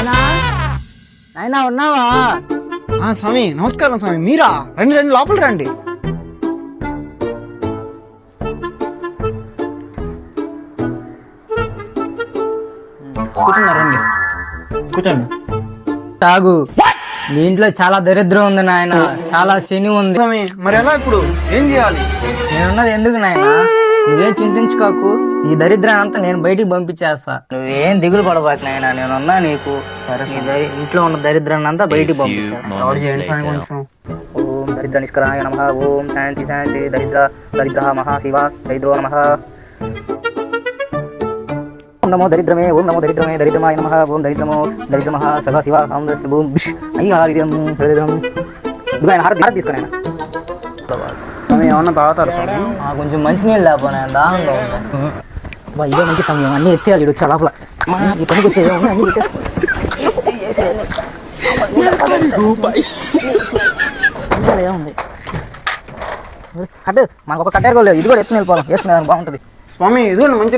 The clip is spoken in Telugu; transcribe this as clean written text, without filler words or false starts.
నాయనా నాయనా ఉన్నావా? స్వామి నమస్కారం స్వామి. మీరా? రండి రండి, లోపల రండి. కూర్చున్నారండి, కూర్చోండి. తాగు. మీ ఇంట్లో చాలా దరిద్రం ఉంది నాయన, చాలా శని ఉంది. స్వామి మరి ఎలా ఇప్పుడు ఏం చేయాలి? నేనున్నది ఎందుకు నాయన? నువ్వేం చింతించుకోకు, ఈ దరిద్రాన్ని అంతా నేను బయటికి పంపించేస్తా. నువ్వేం దిగులు పడబాకు నాయన, నేనున్నా నీకు. సరే, ఇంట్లో ఉన్న దరిద్రాన్ని అంతా బయటికి పంపించేస్తా. కొంచెం ఓం దరిద్ర నిష్కరాయ నమః. ఓం శాంతి శాంతి. దరిద్ర మహాశివ దరిద్రో నమః. ఓం నమో దరిద్రమే. ఓం నమో దరిద్రమే. దరిద్రమాయ నమః. ఓం దరిద్రమః సదా శివ ఓం అయ్యి హారిదం హృదయం. ఇదిగో ఆయన హారతి తీసుకుని ఆయన స్వామి ఏమన్నా తాగుతారు స్వామి? కొంచెం మంచినీళ్ళు లేకపోయినా దాహంగా ఉంది. ఇదే మంచి సమయం, అన్నీ ఎత్తేయాలి. వచ్చా లోపల ఈ పనికి వచ్చేది అన్ని ఏముంది కట్టే, మనకు ఒక కట్టేరు లేదు. ఇది కూడా ఎత్తుని వెళ్ళిపోవాలి, వేసుకునే బాగుంటుంది. స్వామి ఇదిగోండి మంచి